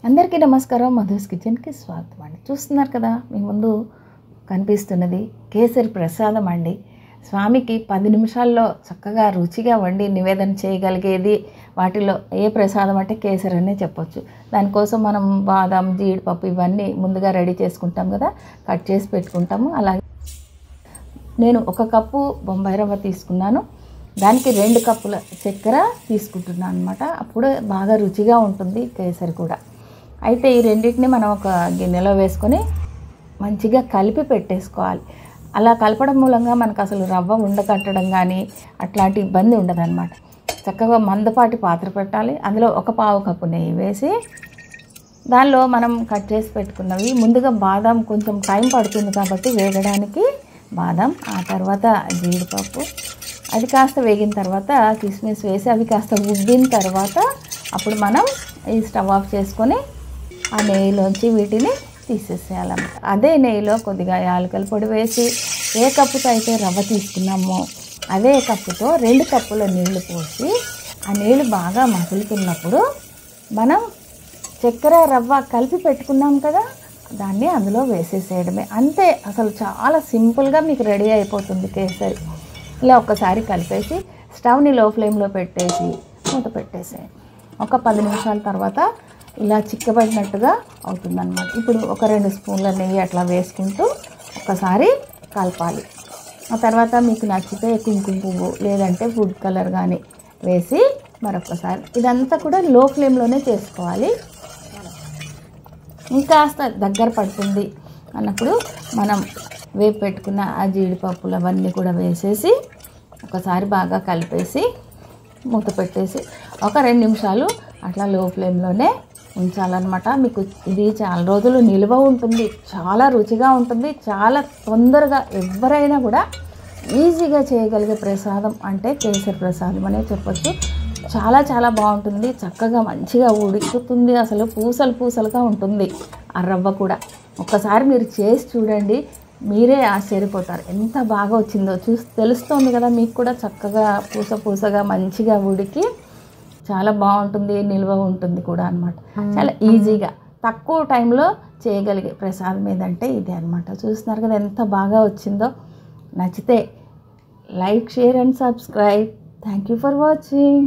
అందరికీ నమస్కారం. మధుస్ కిచెన్కి స్వాగతం అండి. చూస్తున్నారు కదా మీ ముందు కనిపిస్తున్నది కేసరి ప్రసాదం అండి. స్వామికి 10 నిమిషాల్లో చక్కగా రుచిగా వండి నివేదన చేయగలిగేది వాటిలో ఏ ప్రసాదం అంటే కేసరి అనే చెప్పొచ్చు. దానికోసం మనం బాదం, జీడిపప్పు ఇవన్నీ ముందుగా రెడీ చేసుకుంటాం కదా, కట్ చేసి పెట్టుకుంటాము. అలాగే నేను 1 కప్పు బొంబాయి రవ్వ తీసుకున్నాను. దానికి 2 కప్పుల చక్కెర తీసుకుంటున్నాను అనమాట. అప్పుడు బాగా రుచిగా ఉంటుంది కేసరి కూడా. అయితే ఈ రెండింటిని మనం ఒక గిన్నెలో వేసుకొని మంచిగా కలిపి పెట్టేసుకోవాలి. అలా కలపడం మూలంగా మనకు అసలు రవ్వ ఉండకట్టడం కానీ అట్లాంటి ఇబ్బంది ఉండదన్నమాట. చక్కగా మందపాటి పాత్ర పెట్టాలి. అందులో 1/4 కప్పు నెయ్యి వేసి దానిలో మనం కట్ చేసి పెట్టుకున్నవి ముందుగా బాదం కొంచెం టైం పడుతుంది కాబట్టి వేగడానికి బాదం, ఆ తర్వాత జీడిపప్పు, అది కాస్త వేగిన తర్వాత కిస్మిస్ వేసి అవి కాస్త ఉబ్బిన తర్వాత అప్పుడు మనం ఈ స్టవ్ ఆఫ్ చేసుకొని ఆ నెయ్యిలోంచి వీటిని తీసేసేయాలన్నమాట. అదే నెయ్యిలో కొద్దిగా యాలకుల పొడి వేసి ఏ కప్పుతో అయితే రవ్వ తీసుకున్నామో అదే కప్పుతో 2 కప్పుల నీళ్లు పోసి ఆ నీళ్లు బాగా మసులుతున్నప్పుడు మనం చక్కెర రవ్వ కలిపి పెట్టుకున్నాం కదా, దాన్ని అందులో వేసేసేయడమే. అంతే, అసలు చాలా సింపుల్గా మీకు రెడీ అయిపోతుంది కేసరి. ఇలా ఒక్కసారి కలిపేసి స్టవ్ని లో ఫ్లేమ్లో పెట్టేసి మూత పెట్టేసేయండి. ఒక 10 నిమిషాల తర్వాత ఇలా చిక్కబడినట్టుగా అవుతుందన్నమాట. ఇప్పుడు ఒక 2 స్పూన్ల నెయ్యి అట్లా వేసుకుంటూ ఒకసారి కలపాలి. ఆ తర్వాత మీకు నచ్చితే కుంకుమ పువ్వు లేదంటే ఫుడ్ కలర్ కానీ వేసి మరొకసారి ఇదంతా కూడా లో ఫ్లేమ్లోనే చేసుకోవాలి. ఇంకాస్త దగ్గర పడుతుంది అన్నప్పుడు మనం వేపు పెట్టుకున్న ఆ జీడిపప్పులు అవన్నీ కూడా వేసేసి ఒకసారి బాగా కలిపేసి మూత పెట్టేసి ఒక 2 నిమిషాలు అట్లా లో ఫ్లేమ్లోనే ఉంచాలన్నమాట. మీకు ఇది చాలా రోజులు నిల్వ ఉంటుంది, చాలా రుచిగా ఉంటుంది, చాలా తొందరగా ఎవరైనా కూడా ఈజీగా చేయగలిగే ప్రసాదం అంటే కేసరి ప్రసాదం అనే చెప్పొచ్చు. చాలా చాలా బాగుంటుంది, చక్కగా మంచిగా ఉడుకుతుంది, అసలు పూసలుగా ఉంటుంది ఆ రవ్వ కూడా. ఒక్కసారి మీరు చేసి చూడండి, మీరే ఆశ్చర్యపోతారు ఎంత బాగా వచ్చిందో. తెలుస్తోంది కదా మీకు కూడా, చక్కగా పూసగా మంచిగా ఉడికి చాలా బాగుంటుంది, నిల్వ ఉంటుంది కూడా అన్నమాట. చాలా ఈజీగా తక్కువ టైంలో చేయగలిగే ప్రసాదం ఏదంటే ఇదే అన్నమాట. చూస్తున్నారు కదా ఎంత బాగా వచ్చిందో. నచ్చితే like, share and subscribe. Thank you for watching.